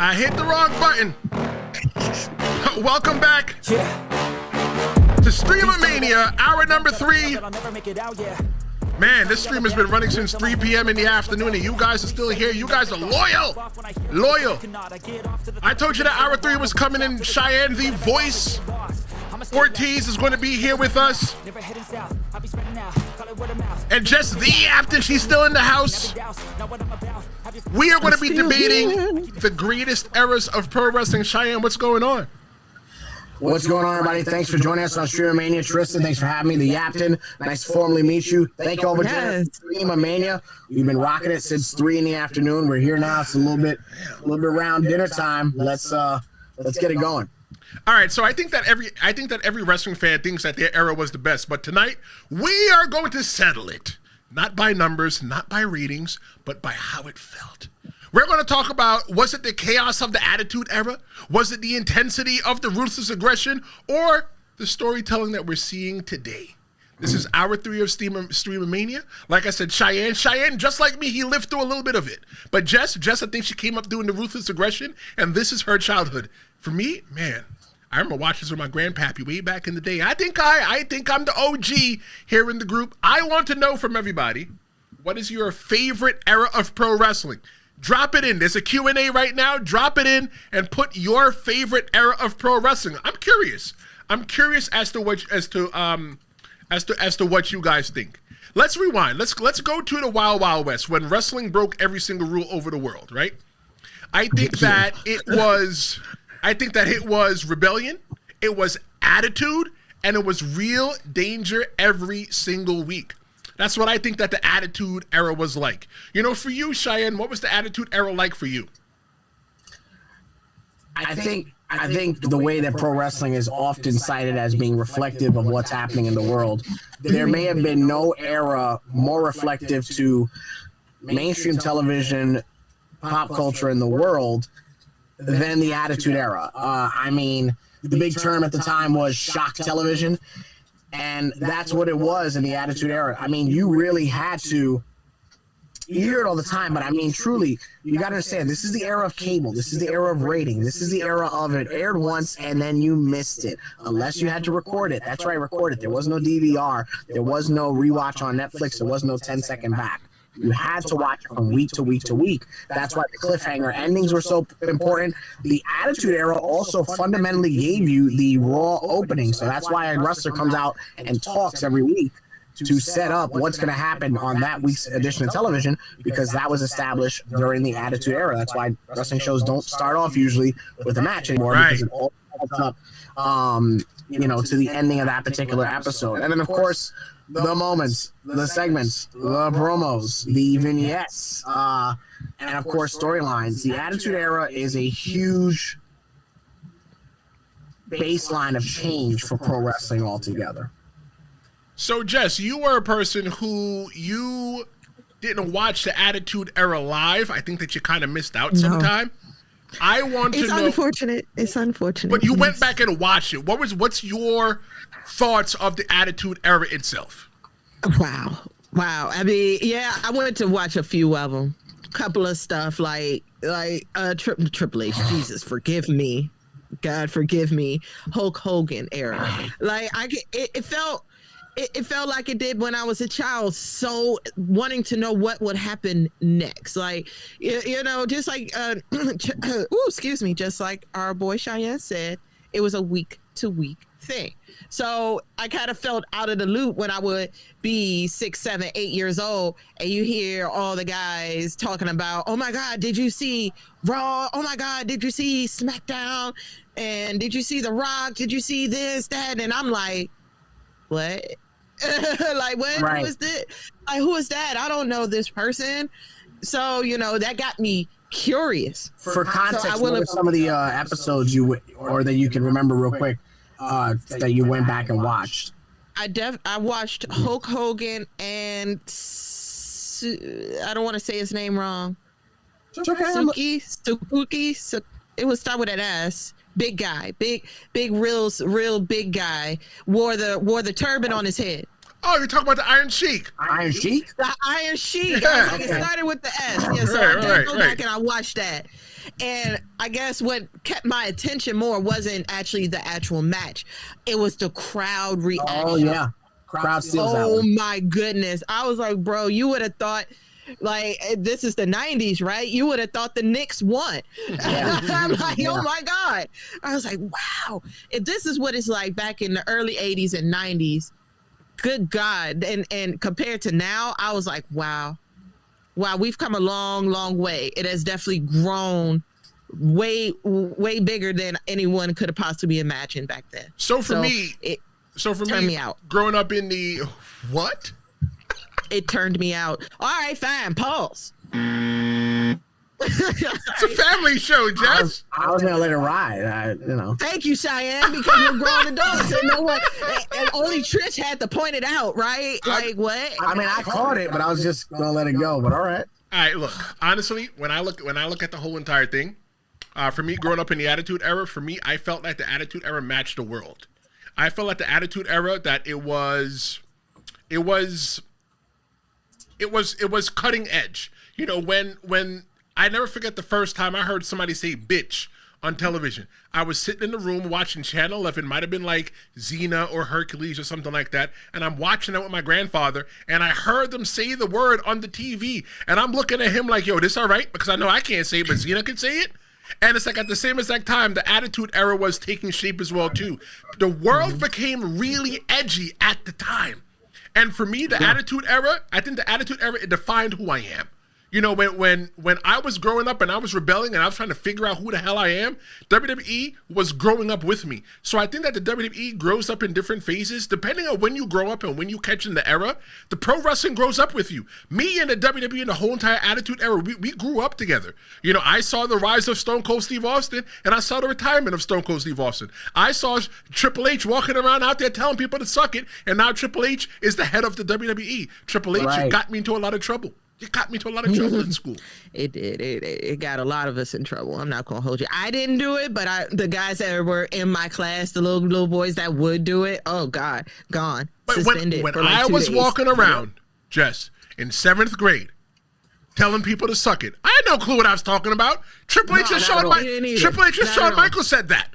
I hit the wrong button. Welcome back to Stream-A-Mania, hour number 3. Man, this stream has been running since 3 p.m. in the afternoon, and you guys are still here. You guys are loyal. Loyal. I told you that hour 3 was coming in. Cheyenne, the voice. Ortiz is going to be here with us. And Jess, the Yaptain, she's still in the house. We are going to be debating the greatest eras of pro wrestling. Cheyenne, what's going on? What's going on, everybody? Thanks for joining us on Stream-A-Mania. Tristan, thanks for having me. The Yaptain, nice to formally meet you. Thank you all for joining us. Stream-A-Mania. We've been rocking it since 3 in the afternoon. We're here now. It's a little bit around dinner time. Let's get it going. All right, so I think that every wrestling fan thinks that their era was the best, but tonight we are going to settle it, not by numbers, not by ratings, but by how it felt. We're going to talk about, was it the chaos of the Attitude Era? Was it the intensity of the ruthless aggression? Or the storytelling that we're seeing today? This is hour 3 of Stream-A-Mania. Like I said, Cheyenne, just like me, he lived through a little bit of it. But Jess, I think she came up doing the ruthless aggression, and this is her childhood. For me, man, I remember watching this with my grandpappy way back in the day. I think I'm the OG here in the group. I want to know from everybody, what is your favorite era of pro wrestling? Drop it in. There's a Q&A right now. Drop it in and put your favorite era of pro wrestling. I'm curious. I'm curious as to what you guys think. Let's rewind. Let's go to the Wild Wild West when wrestling broke every single rule over the world, right? I think that it was rebellion, it was attitude, and it was real danger every single week. That's what I think that the Attitude Era was like. You know, for you, Cheyenne, what was the Attitude Era like for you? I think the way that pro wrestling is often cited as being reflective of what's happening in the world, there may have been no era more reflective to mainstream television, pop culture in the world than the Attitude Era. I mean, the big term at the time was shock television. And that's what it was in the Attitude Era. I mean, you really had to, you hear it all the time, but I mean, truly, you got to understand, this is the era of cable. This is the era of rating. This is the era of it aired once and then you missed it. Unless you had to record it. That's right, record it. There was no DVR. There was no rewatch on Netflix. There was no 10-second back. You had to watch it from week to week to week. That's why the cliffhanger endings were so important. The Attitude Era also fundamentally gave you the Raw opening. So that's why a wrestler comes out and talks every week to set up what's going to happen on that week's edition of television, because that was established during the Attitude Era. That's why wrestling shows don't start off usually with a match anymore, because it all adds up, you know, to the ending of that particular episode. And then, of course, the moments, the segments, the promos, the vignettes, and of course storylines. The Attitude Era is a huge baseline of change for pro wrestling altogether. So Jess, you were a person who you didn't watch the Attitude Era live. I think that you kind of missed out sometime. I want to know. It's unfortunate. It's unfortunate. But you went back and watched it. What's your thoughts of the Attitude Era itself? Wow. I mean, yeah, I went to watch a few of them. Couple of stuff like Triple H. Jesus, forgive me. God, forgive me. Hulk Hogan era. Like it felt like it did when I was a child. So wanting to know what would happen next. Like, you know, just like, excuse me, just like our boy Cheyenne said, it was a week to week thing. So I kind of felt out of the loop when I would be 6, 7, 8 years old, and you hear all the guys talking about, oh my God, did you see Raw? Oh my God, did you see SmackDown? And did you see The Rock? Did you see this, that? And I'm like, what? Like, what? Right. Who is this? Like, who is that? I don't know this person. So, you know, that got me curious. For context, what are some of the episodes that you can remember real quick that you went back and watched? I watched Hulk Hogan and I don't want to say his name wrong. Suzuki. It would start with an S. Big guy, big, real big guy. Wore the turban on his head. Oh, you're talking about the Iron Sheik. Iron Sheik? The Iron Sheik. Yeah. It started with the S. Yeah, so I did go back and I watched that. And I guess what kept my attention more wasn't actually the actual match. It was the crowd reaction. Oh, yeah. Crowd steals that Oh, one. my goodness. I was like, bro, you would have thought, like, this is the 90s, right? You would have thought the Knicks won. I'm like, oh, my God. I was like, wow. If this is what it's like back in the early 80s and 90s, good God. And compared to now, I was like, wow. Wow, we've come a long, long way. It has definitely grown way bigger than anyone could have possibly imagined back then. So for me, turned me out. Growing up in the what? It turned me out. All right, fine. Pause. It's a family show, Jess. I was gonna let it ride. Thank you, Cheyenne, because you're grown adults and no one, and only Trish had to point it out, right? Like what? I mean, I caught it, but I was just gonna let it go. But all right. All right, look. Honestly, when I look at the whole entire thing, for me, growing up in the Attitude Era, for me, I felt like the Attitude Era matched the world. I felt like the Attitude Era that it was cutting edge. You know, when I never forget the first time I heard somebody say bitch on television. I was sitting in the room watching Channel 11, might have been like Xena or Hercules or something like that, and I'm watching it with my grandfather, and I heard them say the word on the TV, and I'm looking at him like, yo, this all right? Because I know I can't say it, but Xena can say it. And it's like at the same exact time, the Attitude Era was taking shape as well, too. The world became really edgy at the time. And for me, the Attitude Era, I think the Attitude Era, it defined who I am. You know, when I was growing up and I was rebelling and I was trying to figure out who the hell I am, WWE was growing up with me. So I think that the WWE grows up in different phases. Depending on when you grow up and when you catch in the era, the pro wrestling grows up with you. Me and the WWE and the whole entire Attitude Era, we grew up together. You know, I saw the rise of Stone Cold Steve Austin and I saw the retirement of Stone Cold Steve Austin. I saw Triple H walking around out there telling people to suck it, and now Triple H is the head of the WWE. Triple H got me into a lot of trouble. It got me to a lot of trouble in school. It did. It got a lot of us in trouble. I'm not gonna hold you. I didn't do it, but the guys that were in my class, the little boys that would do it, oh God, gone. But suspended when for like I 2 was days. walking around, Jess, in 7th grade, telling people to suck it, I had no clue what I was talking about. Triple H and Shawn Michaels said that.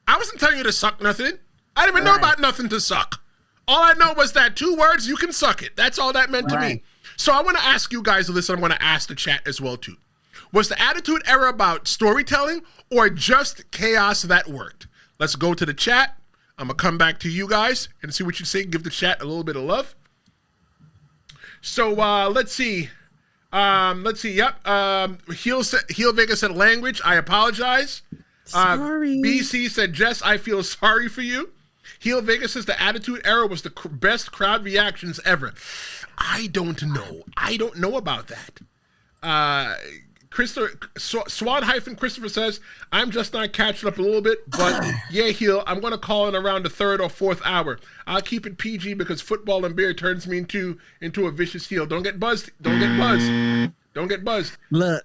I wasn't telling you to suck nothing. I didn't even know about nothing to suck. All I know was that 2 words, you can suck it. That's all that meant to me. So I want to ask you guys this, and I'm going to ask the chat as well, too. Was the Attitude Era about storytelling or just chaos that worked? Let's go to the chat. I'm going to come back to you guys and see what you say. Give the chat a little bit of love. So let's see. Yep. Heel Vega said language. I apologize. Sorry. BC said, Jess, I feel sorry for you. Heel Vega says the Attitude Era was the best crowd reactions ever. I don't know. I don't know about that. Swan-Christopher says, I'm just not catching up a little bit, but yeah, Heel, I'm going to call in around the 3rd or 4th hour. I'll keep it PG because football and beer turns me into a vicious heel. Don't get buzzed. Don't get buzzed. Don't get buzzed. Look,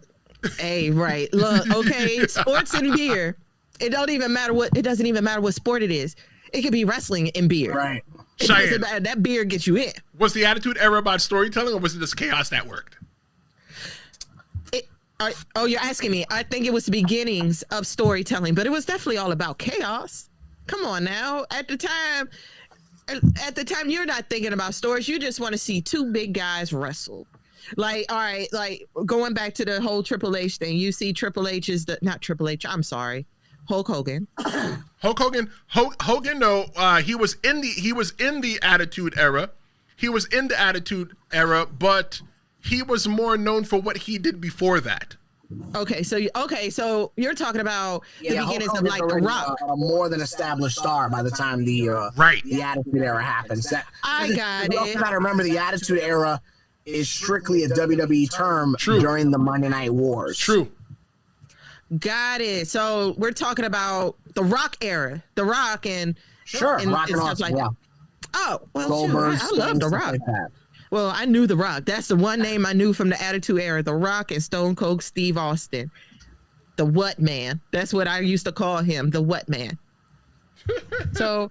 hey, right. Look, okay, sports and beer. It doesn't even matter what sport it is. It could be wrestling and beer. Right. Cheyenne, that beer gets you in. Was the Attitude Era about storytelling, or was it just chaos that worked? You're asking me. I think it was the beginnings of storytelling, but it was definitely all about chaos. Come on now. At the time, you're not thinking about stories. You just want to see 2 big guys wrestle. Like, all right, like going back to the whole Triple H thing. You see Triple H is not Triple H. I'm sorry. Hulk Hogan. Hogan, no, he was in the Attitude Era. He was in the Attitude Era, but he was more known for what he did before that. Okay, so you're talking about the beginnings of like The Rock, a more than established star by the time the Attitude Era happens. I got it. You also got to remember the Attitude Era is strictly a WWE term during the Monday Night Wars. True. Got it. So we're talking about the Rock era, The Rock and Rock and stuff like that. Oh, well, Goldberg, I love The Rock. Like well, I knew The Rock. That's the one name I knew from the Attitude Era. The Rock and Stone Cold Steve Austin. The What Man. That's what I used to call him. The What Man. So,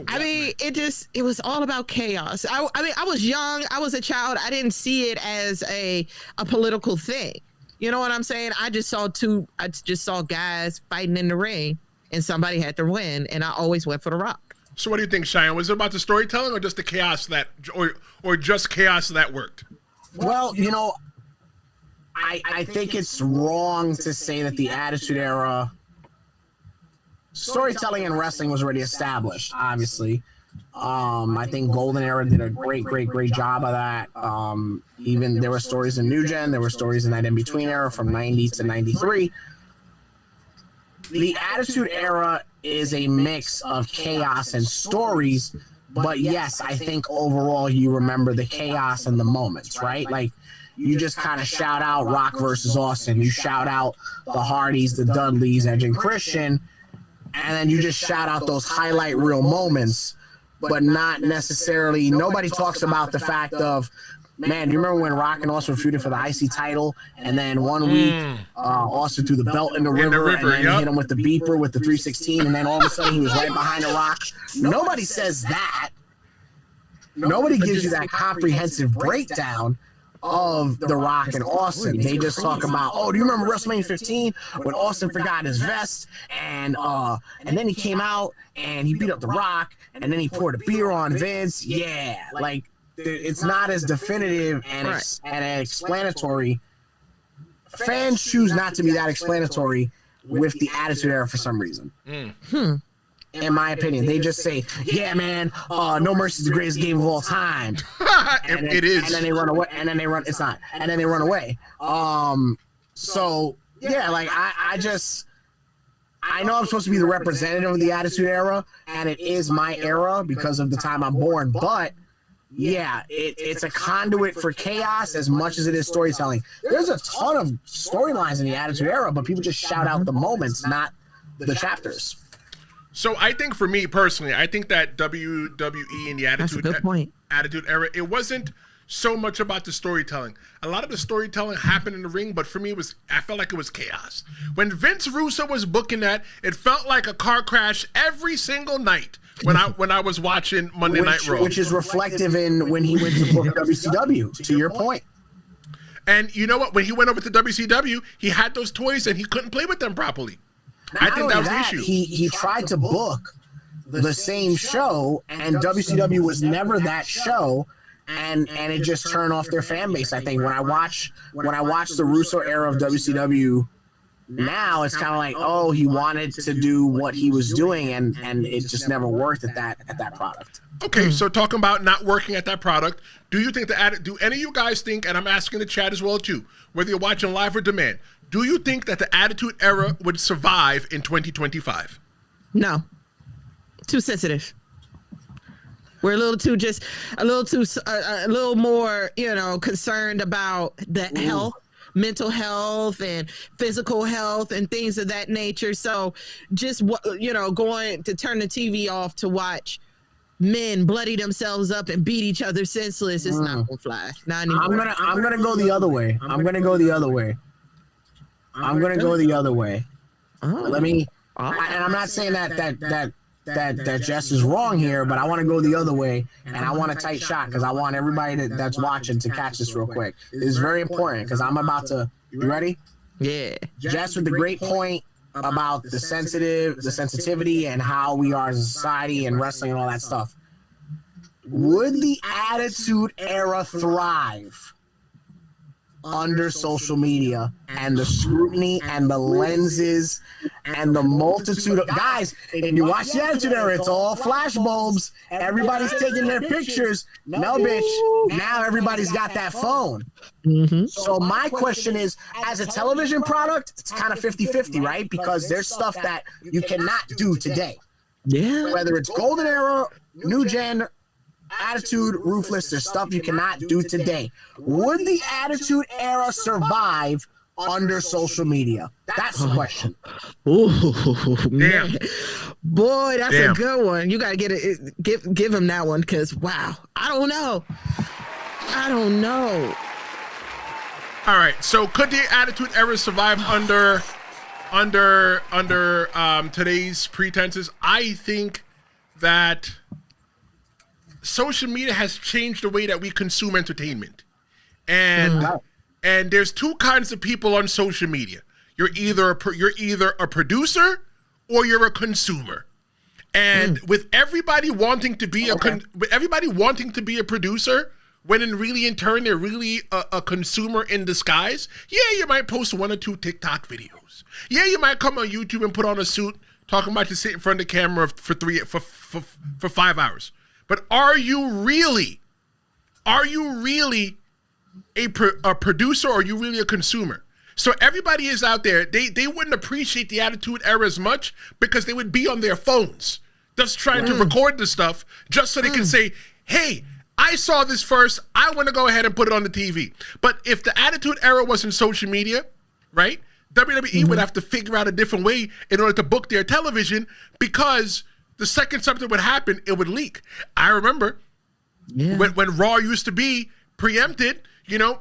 I mean, it was all about chaos. I mean, I was young. I was a child. I didn't see it as a political thing. You know what I'm saying? I just saw guys fighting in the ring, and somebody had to win, and I always went for The Rock. So what do you think, Cheyenne? Was it about the storytelling or just the chaos or just chaos that worked? Well, you know, I think it's wrong to say that the Attitude Era storytelling in wrestling was already established, obviously. I think Golden Era did a great job of that. Even there were stories in New Gen, there were stories in that in-between era from 90 to 93. The Attitude Era is a mix of chaos and stories, but yes, I think overall you remember the chaos and the moments, right? Like, you just kind of shout out Rock versus Austin, you shout out the Hardys, the Dudleys, Edge and Christian, and then you just shout out those highlight reel moments, but not necessarily, nobody talks about the fact of, man, do you remember when Rock and Austin were feuding for the IC title, and then one week Austin threw the belt in the river and then hit him with the beeper with the 316, and then all of a sudden he was right behind the Rock? Nobody says that. Nobody gives you that comprehensive breakdown of The Rock and Austin. They just talk about, oh, do you remember WrestleMania 15 when Austin forgot his vest and then he came out and he beat up The Rock and then he poured a beer on Vince? Yeah, like, it's not as definitive and explanatory. Fans choose not to be that explanatory with the Attitude Era for some reason. In my opinion, they just say, "Yeah, man, No Mercy is the greatest game of all time." It is. And then they run away. And then they run. It's not. And then they run away. So yeah, like I know I'm supposed to be the representative of the Attitude Era, and it is my era because of the time I'm born. But yeah, it's a conduit for chaos as much as it is storytelling. There's a ton of storylines in the Attitude Era, but people just shout out the moments, not the chapters. So I think for me personally, I think that WWE and the Attitude Era, it wasn't so much about the storytelling. A lot of the storytelling happened in the ring, but for me, I felt like it was chaos. When Vince Russo was booking that, it felt like a car crash every single night when I was watching Monday Night Raw. Which is reflective in when he went to book WCW, to your point. And you know what? When he went over to WCW, he had those toys and he couldn't play with them properly. I think that was the issue. He tried to book the same show, and WCW was never that show, and it just turned off their fan base. I think when I watch the Russo era of WCW now, it's kind of like, oh, he wanted to do what he was doing, and it just never worked at that product. Okay, so talking about not working at that product, do you think do any of you guys think, and I'm asking the chat as well too, whether you're watching live or demand, do you think that the Attitude Era would survive in 2025? No. Too sensitive. We're a little more, concerned about the health, mental health and physical health and things of that nature. So just, going to turn the TV off to watch men bloody themselves up and beat each other senseless is not gonna fly. Not anymore. I'm gonna go the other way. I'm gonna go the other way. Let me. And I'm not saying that Jess is wrong here, but I want to go the other way, and I want a tight shot because I want everybody that's watching to catch this real quick. This is very important because I'm about to. You ready? Yeah. Jess with the great point about the sensitivity and how we are as a society and wrestling and all that stuff. Would the Attitude Era thrive under social media and the scrutiny and the lenses and the multitude of guys? And you watch the Attitude Era, it's all flash bulbs. Everybody's taking their pictures. No, bitch. Now everybody's got that phone. Mm-hmm. So my question is, as a television product, it's kind of 50-50, right? Because there's stuff that you cannot do today. Yeah. Whether it's Golden Era, New Gen, Attitude, Ruthless, there's stuff you cannot do today. Would the Attitude Era survive under social media? That's the question. Ooh, damn. Man. Boy, that's a good one. You gotta give him that one because wow, I don't know. All right, so could the Attitude Era survive under today's pretenses? I think that social media has changed the way that we consume entertainment, and And there's two kinds of people on social media. You're either a producer or you're a consumer. And with everybody wanting to be a producer, when in turn they're really a consumer in disguise. Yeah, you might post 1 or 2 TikTok videos. Yeah, you might come on YouTube and put on a suit talking about to sit in front of the camera for 5 hours. But are you really a producer, or are you really a consumer? So everybody is out there. They wouldn't appreciate the Attitude Era as much because they would be on their phones just trying to record this stuff just so they can say, hey, I saw this first. I want to go ahead and put it on the TV. But if the Attitude Era wasn't social media, right, WWE would have to figure out a different way in order to book their television, because the second something would happen, it would leak. I remember when Raw used to be preempted,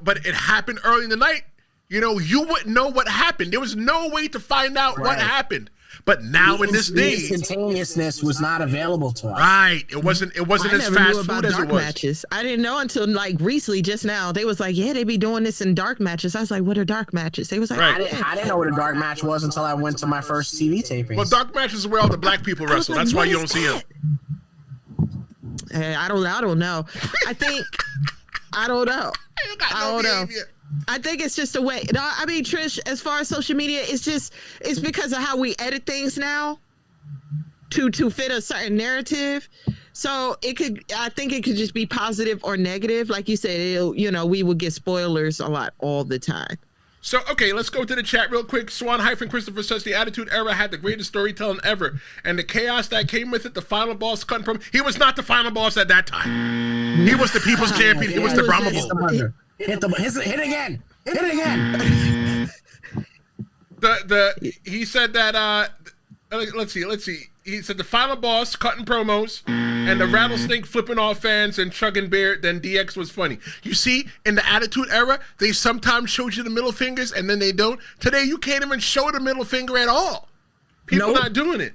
but it happened early in the night. You wouldn't know what happened. There was no way to find out what happened. But now in this day, instantaneousness was not available to us. Right. It wasn't as fast food as it was. Matches. I didn't know until like recently, just now. They was like, yeah, they be doing this in dark matches. I was like, what are dark matches? They was like, I didn't know what a dark match was until I went to my first TV taping. Well, dark matches are where all the black people wrestle. That's why you don't see them. I don't know. I think I don't know. I don't know. I think it's just a way. I mean, Trish, as far as social media, it's because of how we edit things now to fit a certain narrative. So I think it could just be positive or negative. Like you said, we would get spoilers a lot all the time. So, okay, let's go to the chat real quick. Swan-Christopher says the Attitude Era had the greatest storytelling ever, and the chaos that came with it, the final boss cutting from. He was not the final boss at that time. He was the people's champion. He was the Brahma Bull. Hit again. He said that let's see. He said the final boss cutting promos and the rattlesnake flipping off fans and chugging beer, then DX was funny. You see, in the Attitude Era, they sometimes showed you the middle fingers and then they don't. Today you can't even show the middle finger at all. People not doing it.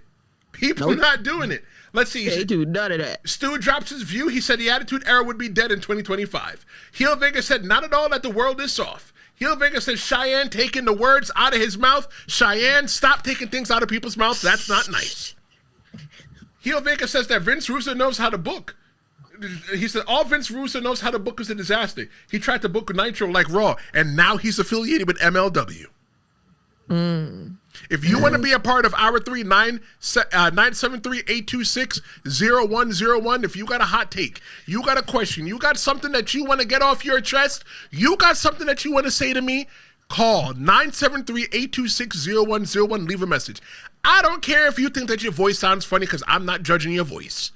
Not doing it. Let's see. They do none of that. Stu drops his view. He said the Attitude Era would be dead in 2025. Heel Vega said not at all, that the world is soft. Heel Vega said Cheyenne taking the words out of his mouth. Cheyenne, stop taking things out of people's mouths. That's not nice. Heel Vega says that Vince Russo knows how to book. He said all Vince Russo knows how to book is a disaster. He tried to book Nitro like Raw, and now he's affiliated with MLW. If you want to be a part of Hour 3, 973-826-0101, if you got a hot take, you got a question, you got something that you want to get off your chest, you got something that you want to say to me, call 973-826-0101, leave a message. I don't care if you think that your voice sounds funny, because I'm not judging your voice.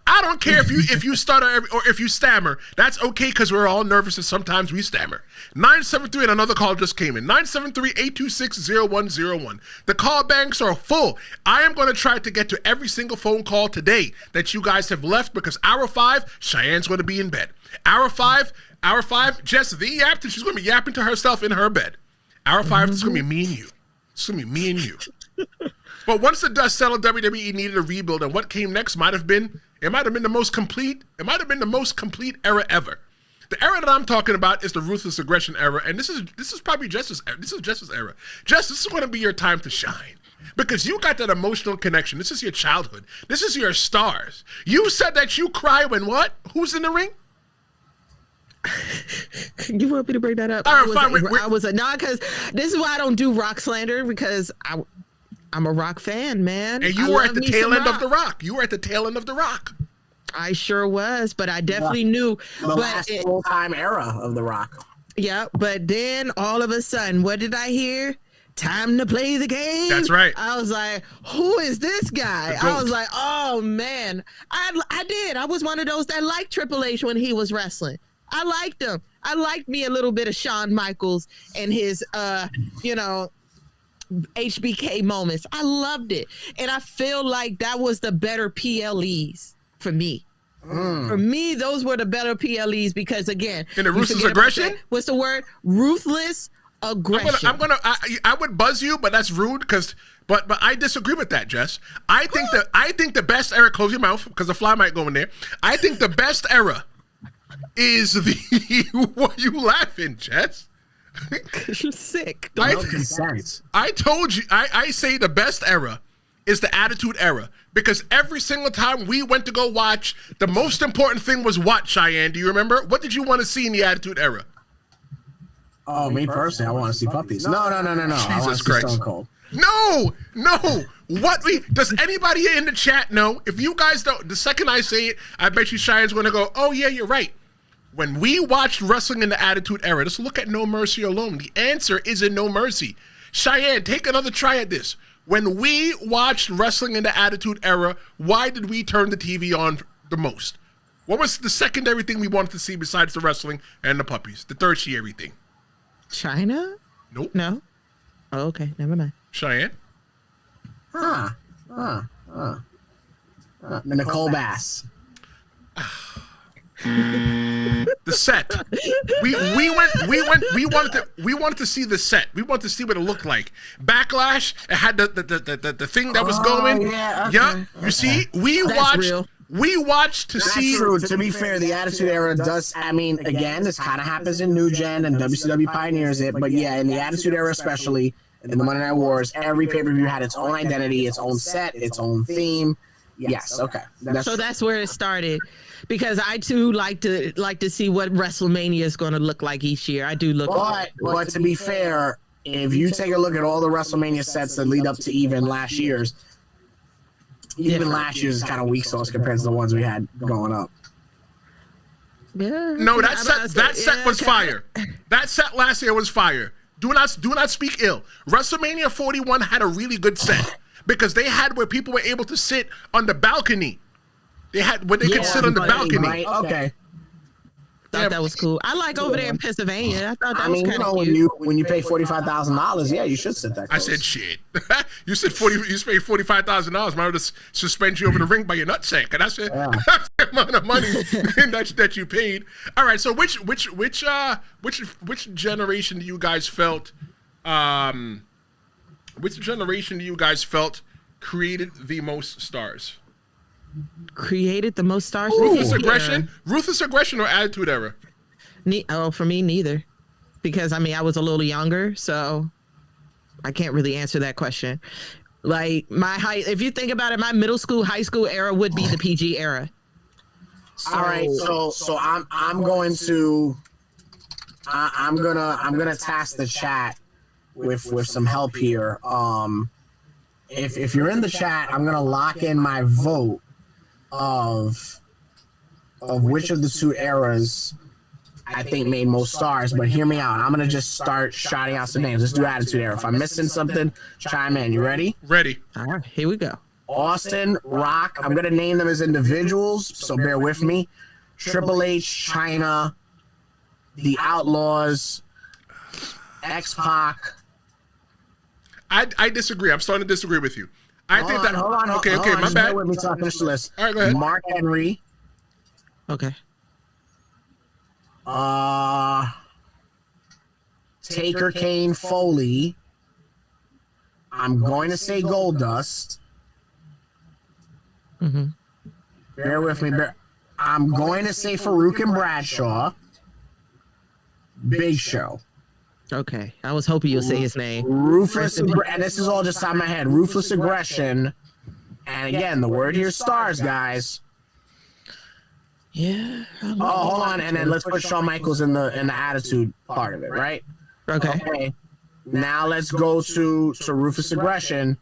I don't care if you stutter or if you stammer. That's okay, because we're all nervous and sometimes we stammer. 973, and another call just came in. 973-826-0101. The call banks are full. I am going to try to get to every single phone call today that you guys have left, because Hour 5, Cheyenne's going to be in bed. Hour 5, Jess the Yaptain, she's going to be yapping to herself in her bed. Hour 5, it's going to be me and you. It's going to be me and you. But once the dust settled, WWE needed a rebuild, and what came next might have been the most complete era ever. The era that I'm talking about is the Ruthless Aggression era, and this is probably Jess's era. Jess, this is going to be your time to shine, because you got that emotional connection. This is your childhood. This is your stars. You said that you cry when what? Who's in the ring? You want me to bring that up? All right, fine. Because this is why I don't do rock slander, because I'm a rock fan, man. And you were at the tail end of the rock. You were at the tail end of the rock. I sure was, but I definitely knew. The last full-time era of the rock. Yeah, but then all of a sudden, what did I hear? Time to play the game. That's right. I was like, who is this guy? I was like, oh, man. I did. I was one of those that liked Triple H when he was wrestling. I liked him. I liked me a little bit of Shawn Michaels and his, HBK moments. I loved it. And I feel like that was the better PLEs for me. For me, those were the better PLEs, because again, in the Ruthless Aggression? What's the word? Ruthless aggression. I would buzz you, but that's rude, but I disagree with that, Jess. I think the best era, close your mouth because the fly might go in there. I think the best era is what you laughing, Jess? You're sick. No consent. I told you. I say the best era is the Attitude Era, because every single time we went to go watch, the most important thing was what, Cheyenne? Do you remember? What did you want to see in the Attitude Era? Oh, me personally, I want to see puppies. No. I want to see Stone Cold. No. Does anybody in the chat know? If you guys don't, the second I say it, I bet you Cheyenne's going to go, oh yeah, you're right. When we watched wrestling in the Attitude Era, let's look at No Mercy alone. The answer is in No Mercy. Cheyenne, take another try at this. When we watched wrestling in the Attitude Era, why did we turn the TV on the most? What was the secondary thing we wanted to see besides the wrestling and the puppies? The tertiary thing. China? Nope. No. Oh, okay. Never mind. Cheyenne? Nicole Bass. The set. We wanted to see the set. We wanted to see what it looked like. Backlash. It had the thing that was going. Yeah. Okay. Yeah. You see, we watched to see. That's true. To be fair, the Attitude Era does. I mean, again, this kind of happens in New Gen, and WCW pioneers it. But yeah, in the Attitude Era, especially in the Monday Night Wars, every pay-per-view had its own identity, its own set, its own theme. Yes. Okay. That's where it started. Because I too like to see what WrestleMania is going to look like each year. I do look. But to be fair, if you take a look at all the WrestleMania sets that lead up to even last year's is kind of weak sauce compared to the ones we had going up. Yeah. No, that set was fire. That set last year was fire. Do not speak ill. WrestleMania 41 had a really good set because they had where people were able to sit on the balcony. They had when they could sit on the balcony. Right? Okay. Thought that was cool. I like over there in Pennsylvania. I thought that was kind of cute. when you pay $45,000, yeah, you should sit there. I said shit. You said You paid $45,000. Might just suspend you over the ring by your nutsack, and that's the amount of money that you paid. All right. So which generation do you guys felt? Which generation do you guys felt created the most stars? Created the most stars. Ruthless aggression, or Attitude Era? For me, neither. Because I was a little younger, so I can't really answer that question. Like if you think about it, my middle school, high school era would be the PG era. All right, so I'm gonna task the chat with some help here. If you're in the chat, I'm gonna lock in my vote of which of the two eras I think made most stars, but hear me out. I'm gonna just start shouting out some names. Let's do Attitude Era. If I'm missing something, chime in. You ready? Ready. All right, here we go. Austin, Rock. I'm gonna name them as individuals, so bear with me. Triple H, China, The Outlaws, X-Pac. I disagree. I'm starting to disagree with you. Hold on. Okay, my bad. Bear with me till I finish the list. All right, go ahead. Mark Henry. Okay. Taker, Kane, Foley. I'm going to say Goldust. Mm-hmm. Bear with me. I'm going to say Farouk and Bradshaw. Big Show. Okay, I was hoping you'll say his name. Ruthless, and this is all just on my head. Ruthless aggression, and again, the word here is stars, guys. Yeah. Oh, hold on, and then let's put Shawn Michaels in the attitude part of it, right? Okay. Now let's go to Ruthless aggression.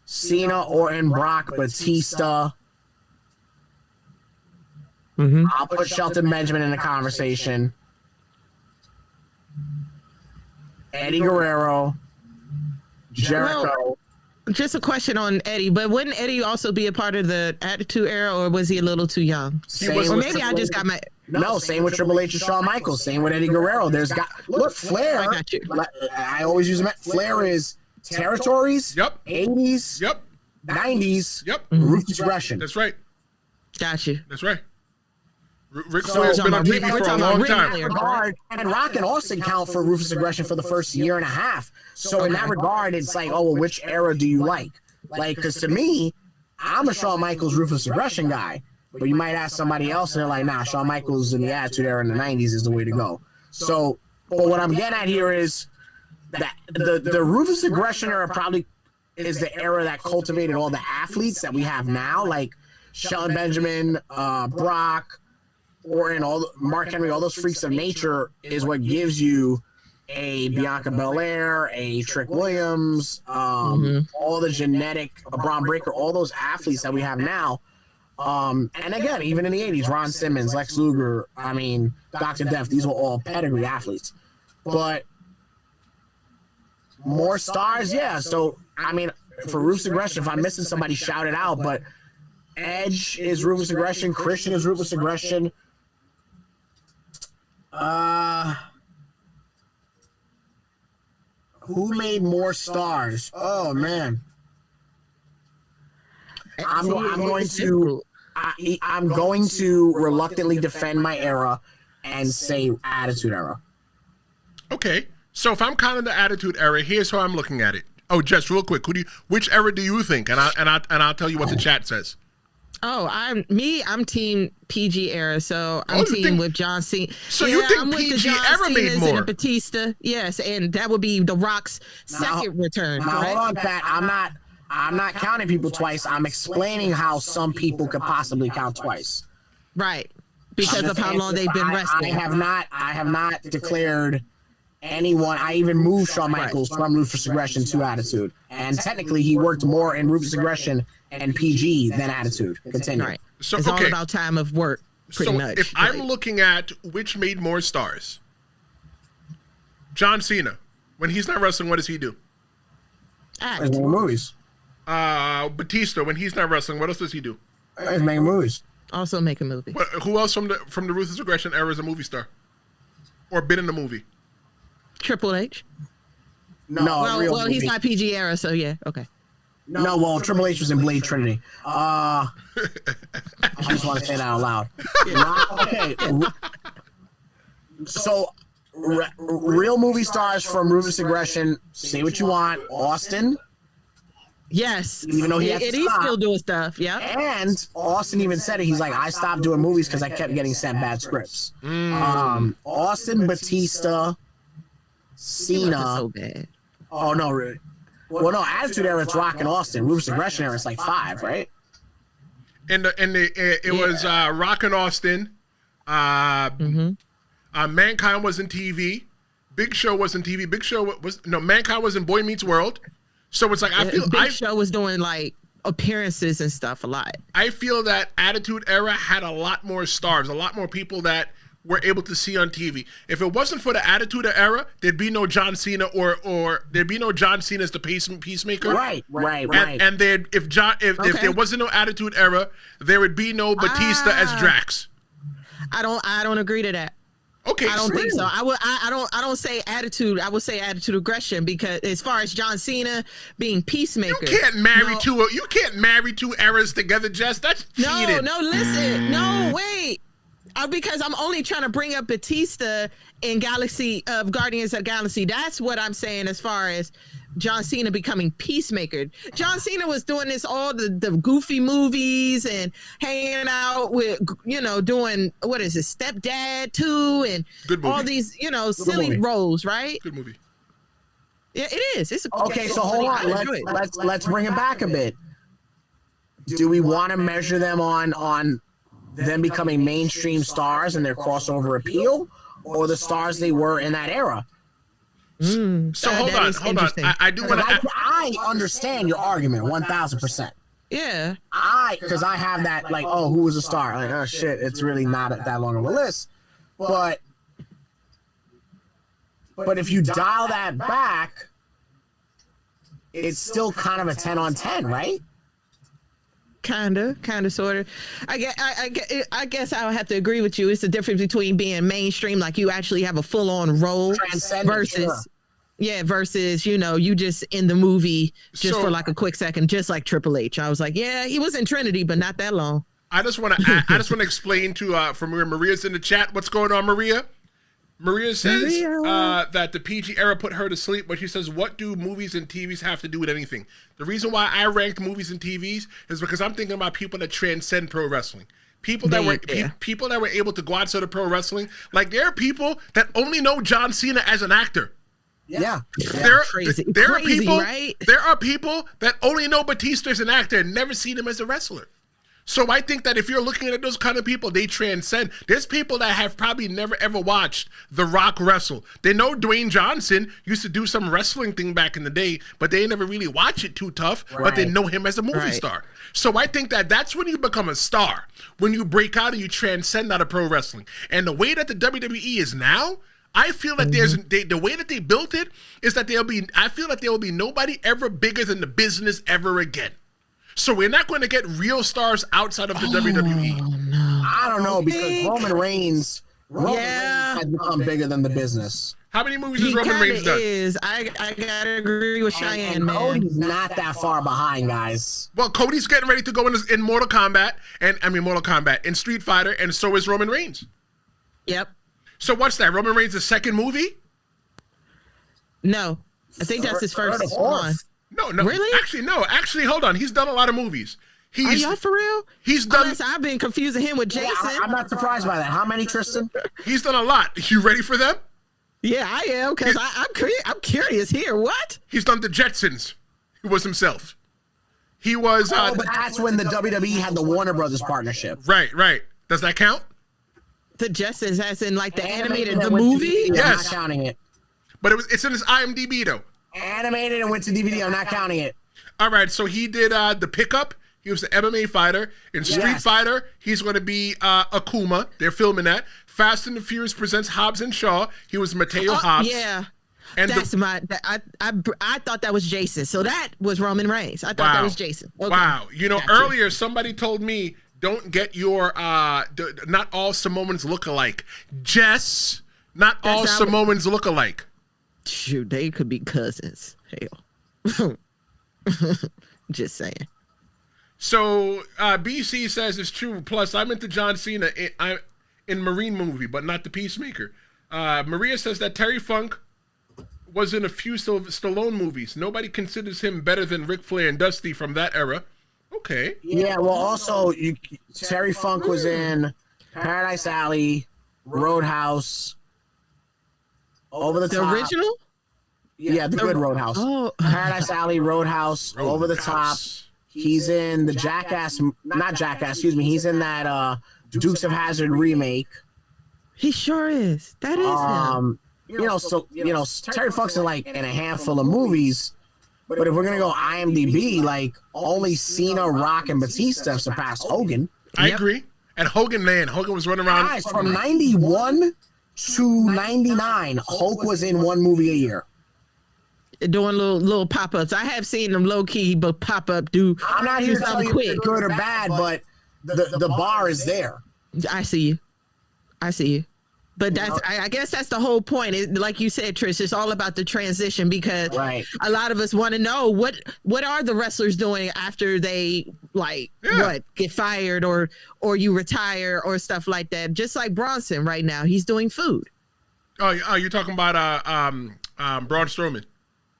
Cena, Orton, Brock, Batista. Mm-hmm. I'll put Shelton Benjamin in the conversation. Eddie Guerrero, Jericho. Well, just a question on Eddie, but wouldn't Eddie also be a part of the Attitude Era, or was he a little too young? Or maybe I just got my... No, same with Triple H and Shawn Michaels. Same with Eddie Guerrero. Look, Flair. I got you. I always use him. Flair is territories. Yep. 80s. Yep. 90s. Yep. Ruthless aggression. That's right. Got you. That's right. Ric Flair's been on TV for a long time. And Rock and Austin count for Ruthless aggression for the first year and a half. So in that regard, it's like, oh, well, which era do you like? Like, because to me, I'm a Shawn Michaels Ruthless aggression guy. But you might ask somebody else, and they're like, nah, Shawn Michaels in the Attitude Era in the 90s is the way to go. So But what I'm getting at here is that the ruthless aggression era probably is the era that cultivated all the athletes that we have now, like Shelton Benjamin, Brock, Orton, Mark Henry, all those freaks of nature is what gives you a Bianca Belair, a Trick Williams, all the genetic, a Braun Breaker, all those athletes that we have now. And again, even in the 80s, Ron Simmons, Lex Luger, I mean, Dr. Death, these were all pedigree athletes. But more stars, yeah. So, I mean, for Ruthless Aggression, if I'm missing somebody, shout it out. But Edge is Ruthless Aggression. Christian is Ruthless Aggression. Who made more stars? Oh man, I'm going to reluctantly defend my era and say Attitude Era. Okay, so if I'm counting the Attitude Era, here's how I'm looking at it. Oh, Jess, real quick, which era do you think? And I'll tell you what the chat says. Oh, I'm team PG era, so I'm team with John Cena. So you think PG era made more? And Batista, yes, and that would be The Rock's second return. Now hold on, Pat. I'm not counting people twice. I'm explaining how some people could possibly count twice. Right, because of how long they've been wrestling. I have not declared anyone. I even moved Shawn Michaels from Ruthless Aggression to Attitude, and technically he worked more in Ruthless Aggression and PG than Attitude. Continue. Right. So it's all about time of work, pretty much. If I'm looking at which made more stars, John Cena, when he's not wrestling, what does he do? He's making movies. Batista, when he's not wrestling, what else does he do? He's making movies. Also making movies. Who else from the Ruthless Aggression era is a movie star? Or been in the movie? Triple H. No, well, he's not PG era, so yeah, okay. No, well, Triple H was in Blade Trinity. I just want to say that out loud. Okay. So, real movie stars from Ruthless Aggression, say what you want, Austin. Yes. Even though he's still doing stuff, yeah. And Austin even said it. He's like, I stopped doing movies because I kept getting sent bad scripts. Austin, Batista, Cena. So bad. Oh, no, really. Well, no, Attitude Era, it's Rock and Austin. Ruthless Aggression Era, it's like 5, right? It was Rock and Austin. Mankind was in TV. Big Show was in TV. Mankind was in Boy Meets World. So it's like Big Show was doing like appearances and stuff a lot. I feel that Attitude Era had a lot more stars, a lot more people that we're able to see on TV. If it wasn't for the Attitude Era, there'd be no John Cena or there'd be no John Cena as the Peacemaker. Right. And then if there wasn't no Attitude Era, there would be no Batista as Drax. I don't agree to that. Okay, I don't think so. I don't say attitude. I would say Attitude Aggression, because as far as John Cena being Peacemaker, you can't marry two eras together, Jess. That's cheating. No, wait. Because I'm only trying to bring up Batista in Guardians of the Galaxy. That's what I'm saying as far as John Cena becoming Peacemaker. John Cena was doing all the goofy movies and hanging out with, doing, what is it, Stepdad 2 and all these, silly roles, right? Good movie. Yeah, it is. It's okay. So hold on. Let's bring it back a bit. Do we want to measure them on them becoming mainstream stars and their crossover appeal, or the stars they were in that era? So hold on. I do want to. I understand your argument 1,000%. Yeah. Because I have that, like, oh, who was a star? Like, oh shit, it's really not that long of a list. But if you dial that back, it's still kind of a 10 on 10, right? Kind of, sort of. I guess I would have to agree with you. It's the difference between being mainstream, like you actually have a full-on role, versus you just in the movie just for like a quick second, just like Triple H. I was like, yeah, he was in Trinity, but not that long. I just want to explain to from Maria's in the chat. What's going on, Maria? Maria says that the PG era put her to sleep, but she says, what do movies and TVs have to do with anything? The reason why I ranked movies and TVs is because I'm thinking about people that transcend pro wrestling. People that were able to go outside of pro wrestling. Like, there are people that only know John Cena as an actor. Yeah. There are crazy, people. right? There are people that only know Batista as an actor and never seen him as a wrestler. So I think that if you're looking at those kind of people, they transcend. There's people that have probably never ever watched The Rock wrestle. They know Dwayne Johnson used to do some wrestling thing back in the day, but they never really watch it too tough. Right. But they know him as a movie star. So I think that that's when you become a star, when you break out and you transcend out of pro wrestling. And the way that the WWE is now, I feel that the way that they built it is that I feel that there will be nobody ever bigger than the business ever again. So we're not going to get real stars outside of the WWE. No. I don't know, because Roman Reigns has become bigger than the business. How many movies has Roman Reigns done? I gotta agree with Cheyenne, and man. Cody's not that far behind, guys. Well, Cody's getting ready to go in Mortal Kombat, in Street Fighter, and so is Roman Reigns. Yep. So what's that? Roman Reigns' second movie? No, I think that's his first one. No. Really? Actually, hold on. He's done a lot of movies. Are y'all for real? He's done. Unless I've been confusing him with Jason. Yeah, I'm not surprised by that. How many, Tristan? He's done a lot. You ready for them? Yeah, I am, because I'm curious here. What? He's done the Jetsons. He was himself. He was. But that's when the WWE had the Warner Brothers partnership. Right. Does that count? The Jetsons, as in like the animated, the movie? DVD, yes. I'm not counting it. But it's in his IMDb though. Animated and went to DVD. I'm not counting it. All right, so he did the Pickup. He was the MMA fighter. In Street Fighter, he's going to be Akuma. They're filming that. Fast and the Furious presents Hobbs and Shaw. He was Mateo Hobbs. Yeah. And I thought that was Jason. So that was Roman Reigns. I thought that was Jason. Okay. Wow. Earlier somebody told me, don't get your not all Samoans look alike. Jess, not all Samoans look alike. Shoot, they could be cousins. Hell. Just saying. So BC says it's true. Plus, I'm into John Cena in Marine movie, but not the Peacemaker. Maria says that Terry Funk was in a few Stallone movies. Nobody considers him better than Ric Flair and Dusty from that era. Okay. Yeah, well, also, Terry Funk was in Paradise Alley, Roadhouse, Over the Top. The original? Yeah, the good Roadhouse. Oh. Paradise Alley, Roadhouse, Over the Top. He's in the he's in that Dukes of Hazzard remake. He sure is. That is him. Terry Funk's in a handful of movies. But if we're gonna go IMDb, only Cena, Rock, and Batista have surpassed Hogan. I agree. And Hogan was running around. Guys, from 91 to 99, Hulk was in one movie a year. Doing little pop-ups. I have seen them low-key, but pop-up do. I'm not here to tell you if they're good or bad, but the bar is there. I see you. But I guess that's the whole point. Like you said, Trish, it's all about the transition, because a lot of us want to know what are the wrestlers doing after they get fired or you retire or stuff like that. Just like Bronson right now, he's doing food. Oh, you're talking about Braun Strowman.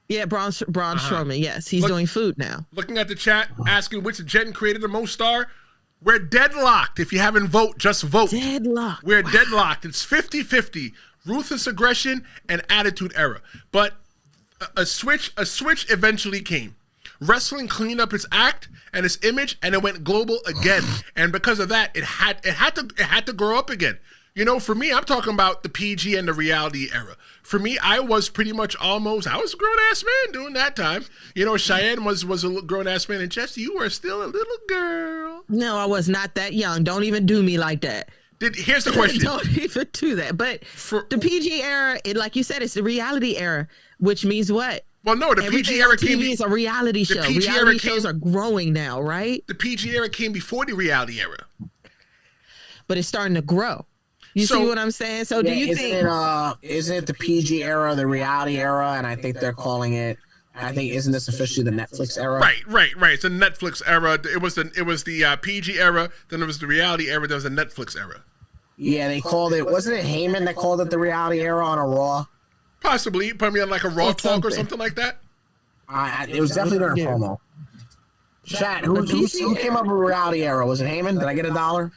Yeah, Braun Strowman. Yes, he's doing food now. Looking at the chat, asking which Jen created the most star. We're deadlocked. If you haven't voted, just vote. Deadlocked. We're deadlocked. It's 50-50. Ruthless aggression and attitude era. But a switch eventually came. Wrestling cleaned up its act and its image, and it went global again. And because of that, it had to grow up again. For me, I'm talking about the PG and the reality era. For me, I was pretty much I was a grown-ass man during that time. Cheyenne was a grown-ass man, and Jess, you were still a little girl. No, I was not that young. Don't even do me like that. Here's the question. Don't even do that. But the PG era, like you said, it's the reality era, which means what? Well, no, the PG era came. TV is a reality show. Reality shows are growing now, right? The PG era came before the reality era. But it's starting to grow. You see what I'm saying? So do you think isn't it the PG era, the reality era, and I think they're calling it? Isn't this officially the Netflix era? Right. It's a Netflix era. It was the PG era. Then it was the reality era. There was a Netflix era. Yeah, they called it. Wasn't it Heyman that called it the reality era on a Raw? Possibly, probably on a Raw talk or something like that. It was definitely during a promo. Chat, who came up with reality era? Was it Heyman? Did I get $1?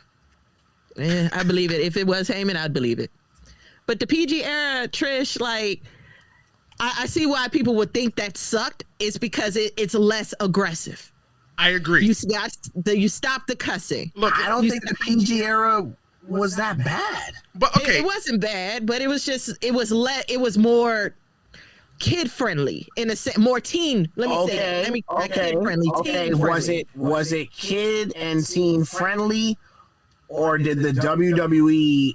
I believe it. If it was Heyman, I'd believe it. But the PG era, Trish, like, I see why people would think that sucked. It's because it's less aggressive. I agree. You stop the cussing. Look, I don't think the PG era was that bad. But okay, it wasn't bad, but it was just it was more kid friendly in a sense, more teen. Let me say. Let me kid friendly. Okay, was it kid and teen friendly, or did the WWE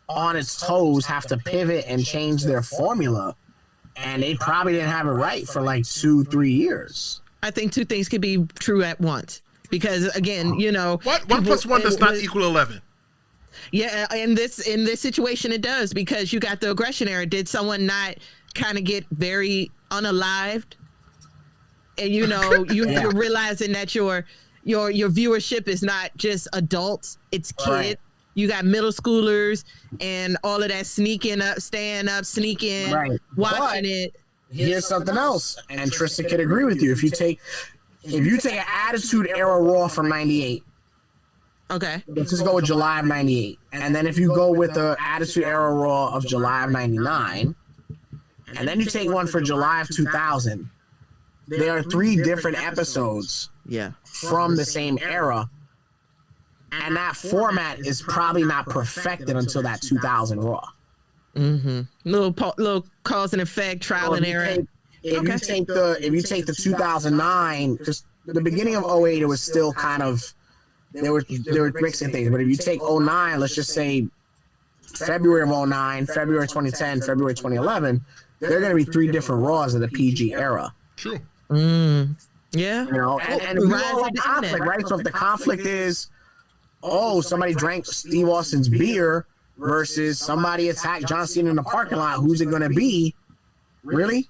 on its toes have to pivot and change their formula? And they probably didn't have it right for like 2-3 years. I think two things could be true at once. Because again, you know, what 1 + 1 does not equal 11. Yeah, in this situation it does, because you got the aggression era. Did someone not kind of get very unalived? And you know, you're realizing that your viewership is not just adults, it's kids. Right. You got middle schoolers and all of that sneaking up, staying up, sneaking, watching it. Here's something else, and Trista could agree with you. If you take an Attitude Era Raw from '98, okay, let's just go with July of '98, and then if you go with the Attitude Era Raw of July of '99, and then you take one for July of 2000, there are 3 different episodes, from the same era. And that format is probably not perfected until that 2000 Raw. Mm-hmm. Little cause and effect, trial and error. If you take the 2009, because the beginning of 08, it was still kind of they were mixing things. But if you take 09, let's just say February of 09, February 2010, February 2011, there are going to be 3 different Raws of the PG era. True. Yeah. You know, and we all like conflict, right? So if the conflict is, somebody drank Steve Austin's beer versus somebody attacked John Cena in the parking lot, who's it going to be? Really?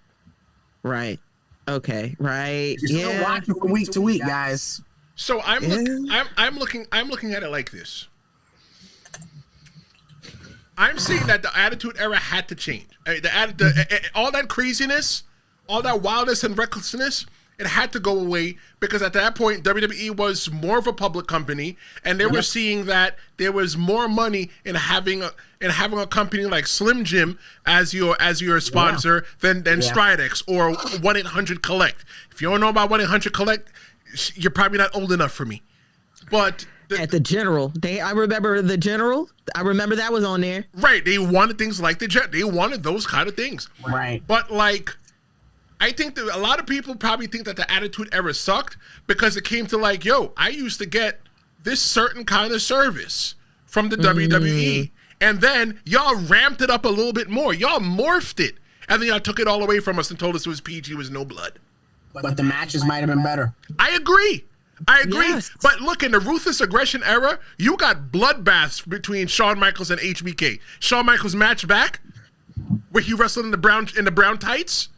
Right. Okay. Right. You're still watching from week to week, guys. So I'm looking at it like this. I'm seeing that the Attitude Era had to change. All that craziness, all that wildness and recklessness, it had to go away, because at that point WWE was more of a public company, and they were seeing that there was more money in having a company like Slim Jim as your sponsor than Stridex or 1-800-Collect. If you don't know about 1-800-Collect, you're probably not old enough for me. But at the General, I remember the General. I remember that was on there. Right, they wanted things like they wanted those kind of things. Right, but like, I think that a lot of people probably think that the Attitude Era sucked because it came to like, I used to get this certain kind of service from the WWE. And then y'all ramped it up a little bit more. Y'all morphed it. And then y'all took it all away from us and told us it was PG, it was no blood. But the matches might have been better. I agree. Yes. But look, in the Ruthless Aggression era, you got bloodbaths between Shawn Michaels and HBK. Shawn Michaels match back, where he wrestled in the brown tights.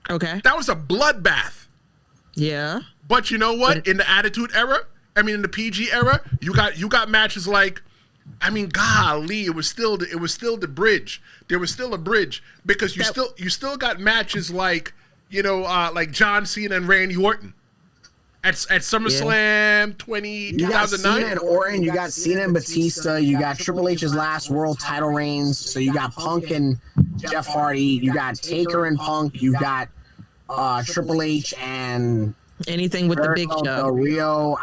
Okay. That was a bloodbath. Yeah. But you know what? In the Attitude Era, in the PG era, you got matches like, golly, it was still the bridge. There was still a bridge, because you still got matches like, like John Cena and Randy Orton at SummerSlam 2009. You got Cena and Orton, you got Cena and Batista, you got Triple H's last world title reigns. So you got Punk and Jeff Hardy, you got Taker and Punk, you got Triple H and anything with the Big Show. Rio.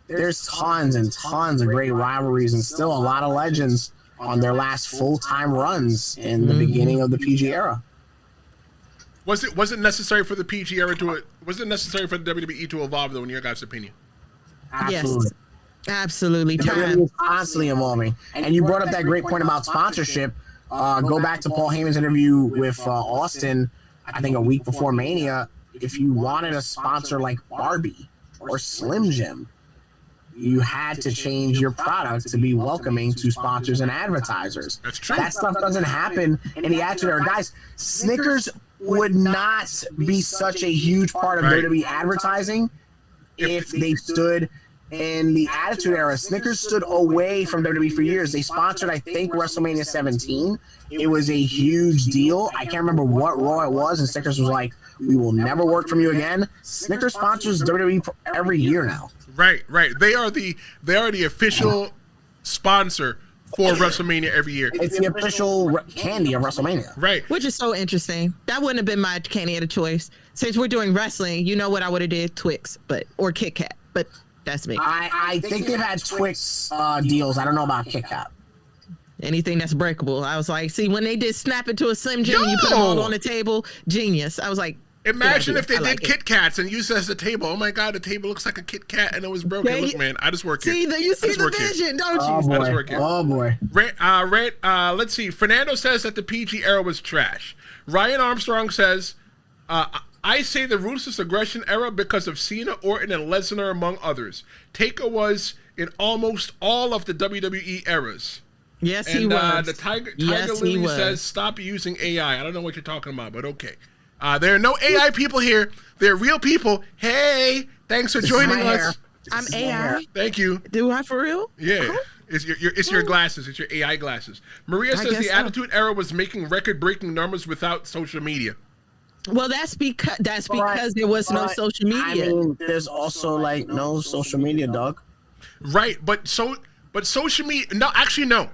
There's tons and tons of great rivalries, and still a lot of legends on their last full-time runs in the beginning of the PG era. Was it necessary for the PG era was it necessary for the WWE to evolve, though, in your guys' opinion? Absolutely. Yes. Absolutely. WWE is constantly evolving. And you brought up that great point about sponsorship. Go back to Paul Heyman's interview with Austin, I think a week before Mania. If you wanted a sponsor like Barbie or Slim Jim, you had to change your product to be welcoming to sponsors and advertisers. That's true. That stuff doesn't happen in the Attitude Era. Guys, Snickers would not be such a huge part of WWE advertising if they stood in the Attitude Era. Snickers stood away from WWE for years. They sponsored, I think, WrestleMania 17. It was a huge deal. I can't remember what Raw it was, and Snickers was like, "We will never work from you again." Snickers sponsors WWE every year now. Right. They are the official sponsor for WrestleMania every year. It's the official candy of WrestleMania. Right. Which is so interesting. That wouldn't have been my candy of choice. Since we're doing wrestling, you know what I would have did? Twix, or Kit Kat. But that's me. I think they've had Twix deals. I don't know about Kit Kat. Anything that's breakable. I was like, see, when they did snap it to a Slim Jim and you put them all on the table, genius. I was like, imagine if they did Kit Kats and used it as a table. Oh my God, the table looks like a Kit Kat and it was broken. Look, man, I just work here. You see the vision, don't you? Oh boy. I just work here. Oh boy. Let's see. Fernando says that the PG era was trash. Ryan Armstrong says, I say the ruthless aggression era because of Cena, Orton, and Lesnar, among others. Taker was in almost all of the WWE eras. Yes, he was. The Tiger Lily says, stop using AI. I don't know what you're talking about, but okay. There are no AI people here. They're real people. Hey, thanks for joining us. I'm AI. Thank you. Do I for real? Yeah. Huh? It's your glasses. It's your AI glasses. Maria says the Attitude Era was making record-breaking numbers without social media. Well, that's because there was no social media. I mean, there's also like no social media, dog. Right, but social media. No, actually, no.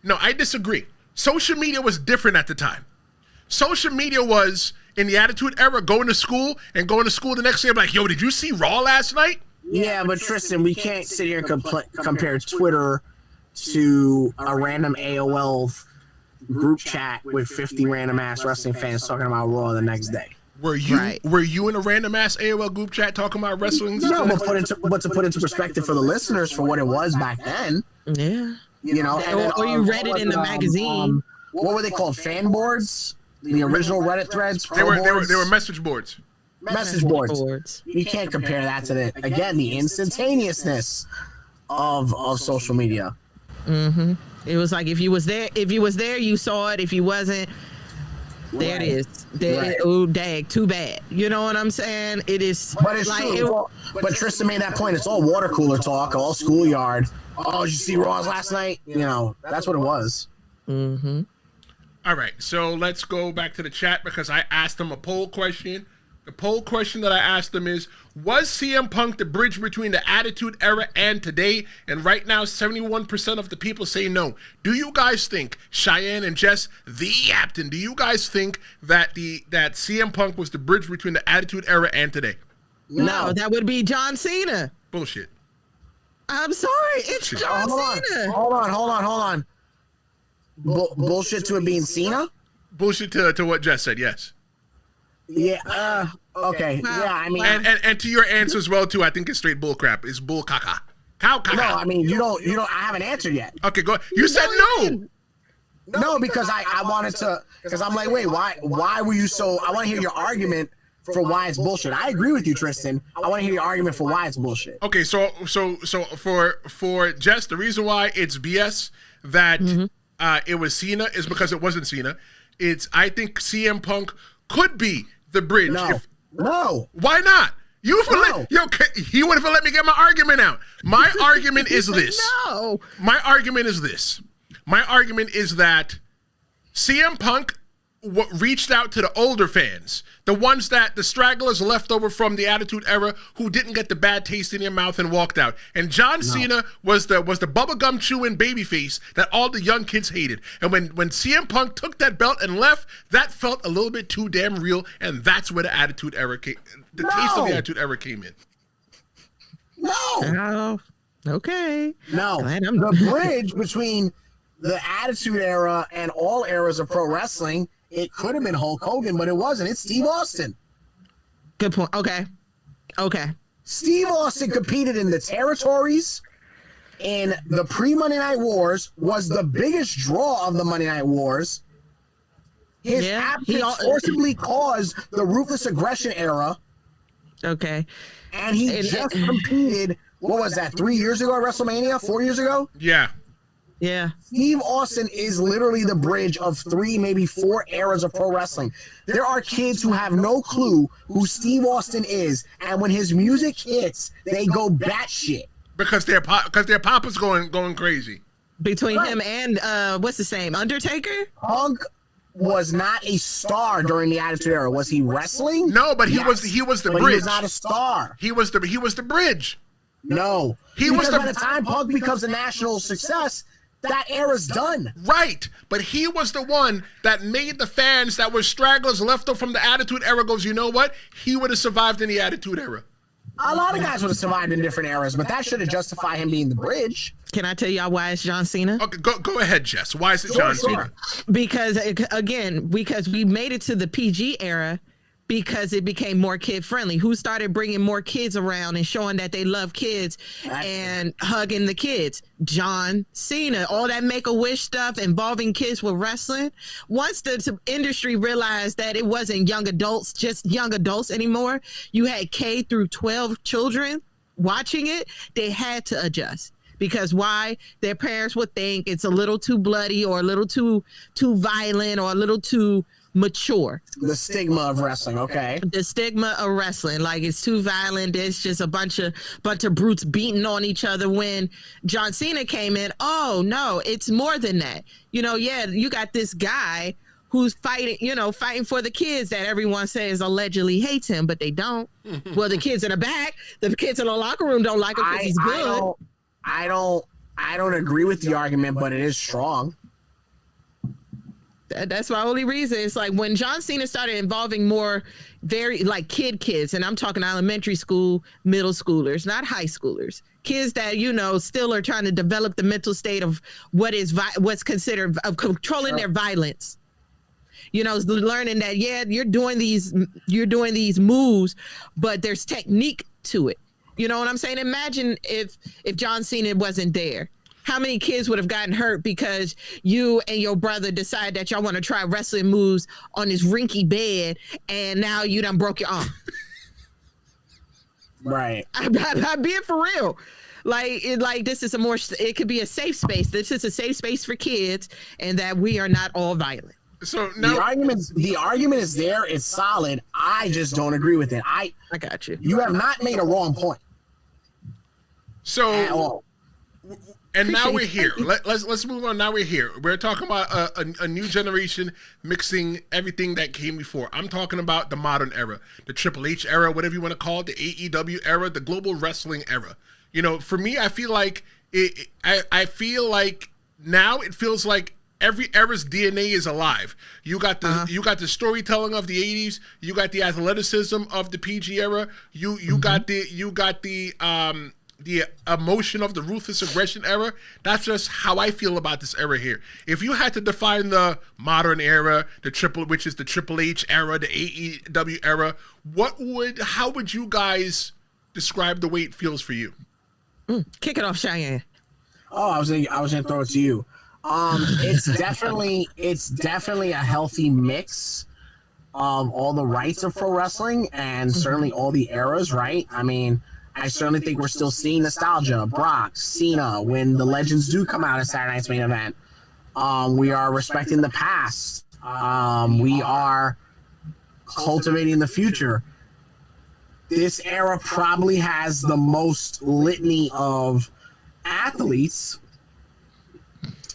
I disagree. Social media was different at the time. Social media was in the Attitude Era, going to school the next day. I'm like, yo, did you see Raw last night? Yeah, but Tristan, we can't sit here and compare Twitter to a random AOL group chat with 50 random ass wrestling fans talking about Raw the next day. Were you in a random ass AOL group chat talking about wrestling? No, but to put into perspective for the listeners for what it was back then. Yeah. You know, or you read it in the magazine. What were they called? Fan boards? The original Reddit threads? They were message boards. Message boards. You can't compare that to the instantaneousness of social media. Mm-hmm. It was like if you was there, you saw it. If you wasn't, there it is. Oh, dag, too bad. You know what I'm saying? It is. But it's like true. But Tristan made that point. It's all water cooler talk, all schoolyard. Oh, did you see Raws last night? You know, that's what it was. Mm-hmm. All right, so let's go back to the chat because I asked them a poll question. The poll question that I asked them is, was CM Punk the bridge between the Attitude Era and today? And right now, 71% of the people say no. Do you guys think, Cheyenne and Jess, the Yaptain, do you guys think that that CM Punk was the bridge between the Attitude Era and today? No, that would be John Cena. Bullshit. I'm sorry, it's John Cena. Hold on. Bullshit to it being Cena? Bullshit to what Jess said, yes. Yeah, okay. Wow. Yeah, I mean... And to your answer as well, too, I think it's straight bull crap. It's bull caca. Cow caca. No, I mean, you don't, I haven't answered yet. Okay, go ahead. You said no. No, because I wanted to, because I'm like, wait, why were you so, I want to hear your argument for why it's bullshit. I agree with you, Tristan. I want to hear your argument for why it's bullshit. Okay, so for Jess, the reason why it's BS that it was Cena is because it wasn't Cena. I think CM Punk could be the bridge. No. Why not? He would have let me get my argument out. My argument is this. No. My argument is this. My argument is that CM Punk reached out to the older fans, the ones that the stragglers left over from the Attitude Era who didn't get the bad taste in their mouth and walked out. And John Cena was the bubblegum chewing babyface that all the young kids hated. And when CM Punk took that belt and left, that felt a little bit too damn real, and that's where the Attitude Era taste of the Attitude Era came in. No. Oh, okay. No. The bridge between the Attitude Era and all eras of pro wrestling, it could have been Hulk Hogan, but it wasn't. It's Steve Austin. Good point. Okay. Steve Austin competed in the territories, and the pre-Monday Night Wars was the biggest draw of the Monday Night Wars. His absence forcibly caused the Ruthless Aggression Era. Okay. And he just competed, what was that, 3 years ago at WrestleMania? 4 years ago? Yeah. Yeah. Steve Austin is literally the bridge of 3, maybe 4 eras of pro wrestling. There are kids who have no clue who Steve Austin is, and when his music hits, they go batshit. Because their papa's going crazy. Between him and what's his name? Undertaker? Punk was not a star during the Attitude Era. Was he wrestling? No, but he was the bridge. He was not a star. He was the bridge. No. He was by the time Punk becomes a national success, that era's done. Right. But he was the one that made the fans that were stragglers left over from the Attitude Era goes, you know what? He would have survived in the Attitude Era. A lot of guys would have survived in different eras, but that should have justified him being the bridge. Can I tell y'all why it's John Cena? Okay, go ahead, Jess. Why is it John Cena? Because we made it to the PG era because it became more kid friendly. Who started bringing more kids around and showing that they love kids and hugging the kids? John Cena. All that Make-A-Wish stuff involving kids with wrestling. Once the industry realized that it wasn't just young adults anymore, you had K through 12 children watching it, they had to adjust. Because why? Their parents would think it's a little too bloody or a little too violent or a little too mature. The stigma of wrestling, okay. The stigma of wrestling, like it's too violent. It's just a bunch of brutes beating on each other. When John Cena came in, oh no, it's more than that. You got this guy who's fighting for the kids that everyone says allegedly hates him, but they don't. Well, the kids in the back, the kids in the locker room don't like him because he's good. I don't agree with the argument, but it is strong. That's my only reason. It's like when John Cena started involving more very like kids, and I'm talking elementary school, middle schoolers, not high schoolers, kids that, still are trying to develop the mental state of what's considered of controlling their violence. Learning that, you're doing these moves, but there's technique to it. You know what I'm saying? Imagine if John Cena wasn't there. How many kids would have gotten hurt because you and your brother decide that y'all want to try wrestling moves on this rinky bed and now you done broke your arm? Right. I'm being for real. This is it could be a safe space. This is a safe space for kids and that we are not all violent. So no, the argument is there. It's solid. I just don't agree with it. I got you. You have not made a wrong point. So at all. And now we're here. Let's move on. Now we're here. We're talking about a new generation mixing everything that came before. I'm talking about the modern era, the Triple H era, whatever you want to call it, the AEW era, the global wrestling era. For me, I feel like I feel like now it feels like every era's DNA is alive. You got the storytelling of the 80s. You got the athleticism of the PG era. You got the emotion of the ruthless aggression era. That's just how I feel about this era here. If you had to define the modern era, which is the Triple H era, the AEW era, how would you guys describe the way it feels for you? Kick it off, Cheyenne. Oh, I was gonna throw it to you. It's definitely a healthy mix of all the rights of pro wrestling and certainly all the eras, right? I mean, I certainly think we're still seeing nostalgia. Brock, Cena, when the legends do come out at Saturday Night's Main Event. We are respecting the past. We are cultivating the future. This era probably has the most litany of athletes.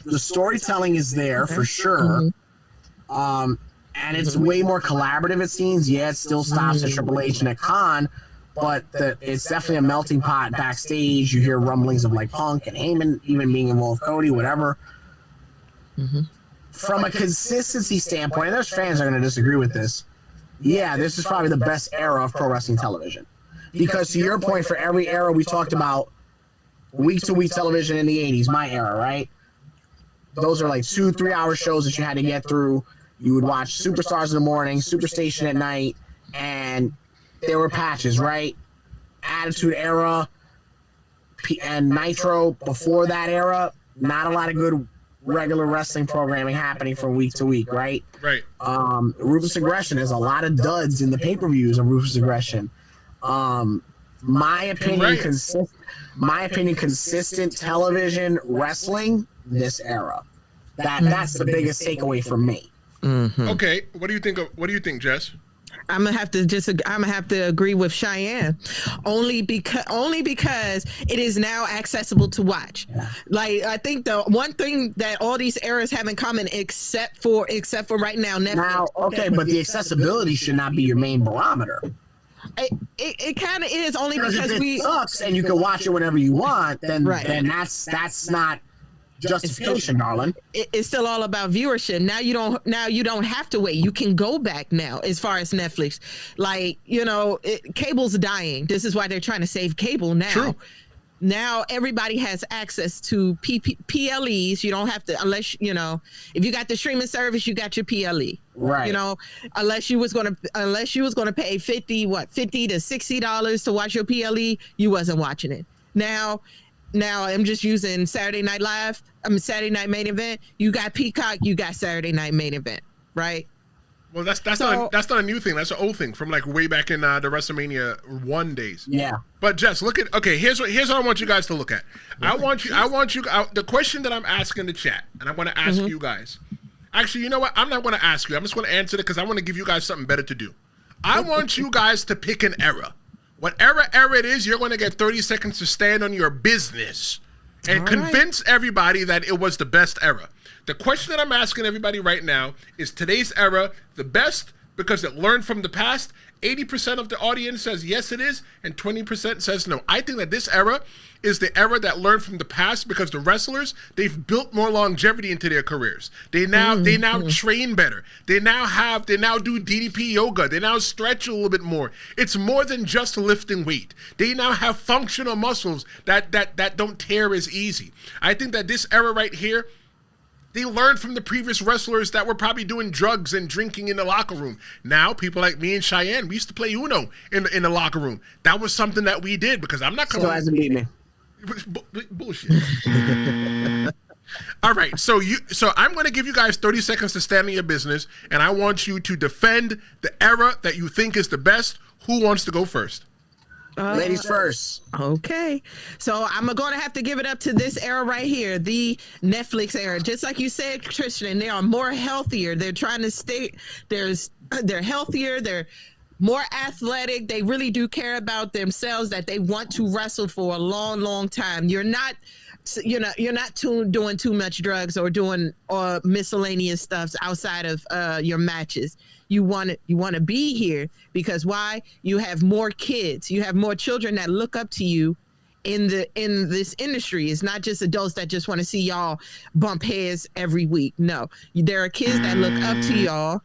The storytelling is there for sure. And it's way more collaborative, it seems. Yeah, it still stops at Triple H and at Khan. But it's definitely a melting pot backstage. You hear rumblings of like Punk and Heyman even being involved, Cody, whatever. From a consistency standpoint, and there's fans that are going to disagree with this. Yeah, this is probably the best era of pro wrestling television. Because to your point, for every era we talked about, week-to-week television in the 80s, my era, right? Those are like 2-3 hour shows that you had to get through. You would watch Superstars in the morning, Superstation at night, and there were patches, right? Attitude Era and Nitro before that era, not a lot of good regular wrestling programming happening from week to week, right? Right. Ruthless Aggression, there's a lot of duds in the pay-per-views of Ruthless Aggression. My opinion, consistent television wrestling this era. That's the biggest takeaway from me. Okay, what do you think, Jess? I'm gonna have to agree with Cheyenne, only because it is now accessible to watch. Yeah. Like, I think the one thing that all these eras have in common, except for right now, Netflix. Now, okay, but the accessibility should not be your main barometer. It kind of is only Because because if we it sucks and you can watch it whenever you want, then Right. then that's not justification, darling. it's still all about viewership. Now you don't have to wait. You can go back now as far as Netflix. Like, cable's dying. This is why they're trying to save cable now. True. Now everybody has access to PLEs. You don't have to, unless, if you got the streaming service, you got your PLE. Right. Unless you was gonna pay $50 to $60 to watch your PLE, you wasn't watching it. Now I'm just using Saturday Night Live. Saturday Night Main Event. You got Peacock. You got Saturday Night Main Event, right? Well, that's not a new thing. That's an old thing from like way back in the WrestleMania 1 days. Yeah. But Jess, here's what I want you guys to look at. I want you the question that I'm asking the chat, and I want to ask you guys. Actually, you know what? I'm not going to ask you. I'm just going to answer it because I want to give you guys something better to do. I want you guys to pick an era. Whatever era it is, you're going to get 30 seconds to stand on your business and convince everybody that it was the best era. The question that I'm asking everybody right now is today's era the best because it learned from the past? 80% of the audience says yes it is, and 20% says no. I think that this era is the era that learned from the past because the wrestlers, they've built more longevity into their careers. They now train better. They now do DDP yoga. They now stretch a little bit more. It's more than just lifting weight. They now have functional muscles that don't tear as easy. I think that this era right here, they learned from the previous wrestlers that were probably doing drugs and drinking in the locker room. Now, people like me and Cheyenne, we used to play Uno in the locker room. That was something that we did because I'm not coming. Still hasn't beat me. Bullshit. All right, so I'm going to give you guys 30 seconds to stand on your business, and I want you to defend the era that you think is the best. Who wants to go first? Ladies first. Okay. So I'm going to have to give it up to this era right here, the Netflix era. Just like you said, Tristen, they are more healthier. They're trying to stay, they're healthier. They're more athletic. They really do care about themselves, that they want to wrestle for a long, long time. You're not doing too much drugs or doing miscellaneous stuff outside of your matches. You want to be here because why? You have more kids. You have more children that look up to you in this industry. It's not just adults that just want to see y'all bump heads every week. No, there are kids that look up to y'all.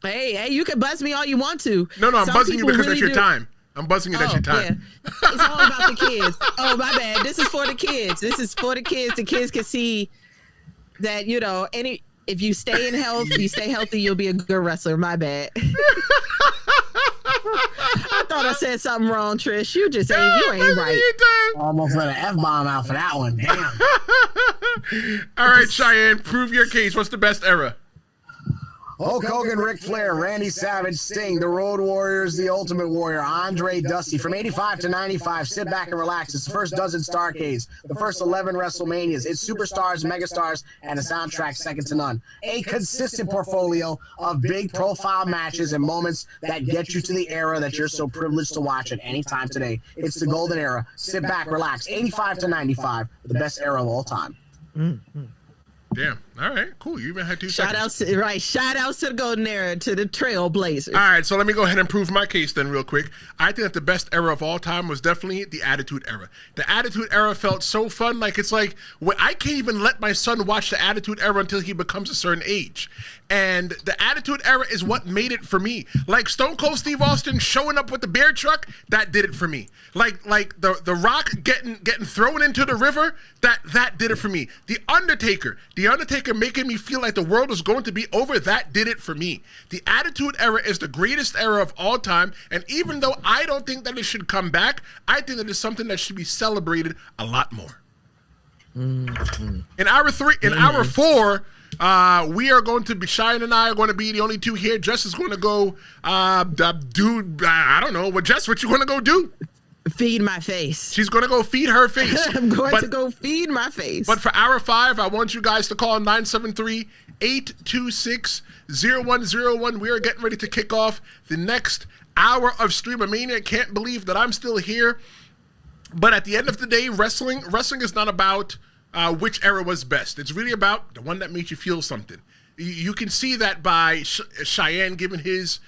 Hey, you can buzz me all you want to. No, I'm buzzing you because that's your time. I'm buzzing you. That's your time. Yeah. It's all about the kids. Oh, my bad. This is for the kids. The kids can see that, if you stay in health, you stay healthy, you'll be a good wrestler. My bad. I thought I said something wrong, Trish. You just ain't right. Almost let an F-bomb out for that one. Damn. All right, Cheyenne, prove your case. What's the best era? Hulk Hogan, Ric Flair, Randy Savage, Sting, the Road Warriors, the Ultimate Warrior, Andre, Dusty. From 85 to 95, sit back and relax. It's the first dozen Starcades, the first 11 WrestleManias. It's superstars, megastars, and a soundtrack second to none. A consistent portfolio of big profile matches and moments that get you to the era that you're so privileged to watch at any time today. It's the golden era. Sit back, relax. 85 to 95, the best era of all time. Mm-hmm. Damn. All right. Cool. You even had 2 seconds. Shout outs to the golden era, to the Trailblazers. All right. So let me go ahead and prove my case then real quick. I think that the best era of all time was definitely the Attitude Era. The Attitude Era felt so fun. Like, it's like, I can't even let my son watch the Attitude Era until he becomes a certain age. And the Attitude Era is what made it for me. Like Stone Cold Steve Austin showing up with the bear truck, that did it for me. Like the Rock getting thrown into the river, that did it for me. The Undertaker making me feel like the world was going to be over, that did it for me. The Attitude Era is the greatest era of all time, and even though I don't think that it should come back, I think that it's something that should be celebrated a lot more. Mm-hmm. In hour 4, we are going to be, Cheyenne and I are going to be the only two here. Jess is going to go I don't know. Jess, what you going to go do? Feed my face. She's going to go feed her face. I'm going to go feed my face. But for hour 5, I want you guys to call 973-826-0101. We are getting ready to kick off the next hour of Stream-A-Mania. Can't believe that I'm still here. But at the end of the day, wrestling is not about which era was best. It's really about the one that made you feel something. You can see that by Cheyenne giving his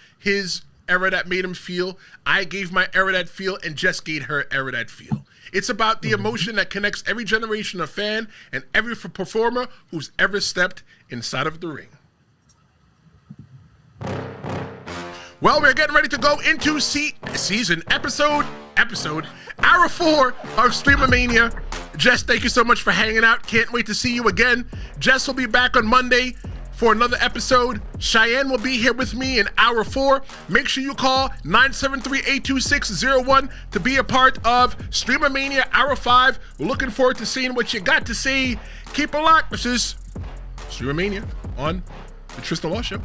era that made him feel. I gave my era that feel, and Jess gave her era that feel. It's about the emotion that connects every generation of fan and every performer who's ever stepped inside of the ring. Well, we're getting ready to go into episode hour 4 of Stream-A-Mania. Jess, thank you so much for hanging out. Can't wait to see you again. Jess will be back on Monday for another episode. Cheyenne will be here with me in hour 4. Make sure you call 973-826-01 to be a part of Stream-A-Mania hour 5. We're looking forward to seeing what you got to see. Keep it locked. This is Stream-A-Mania on the Tristen Law Show.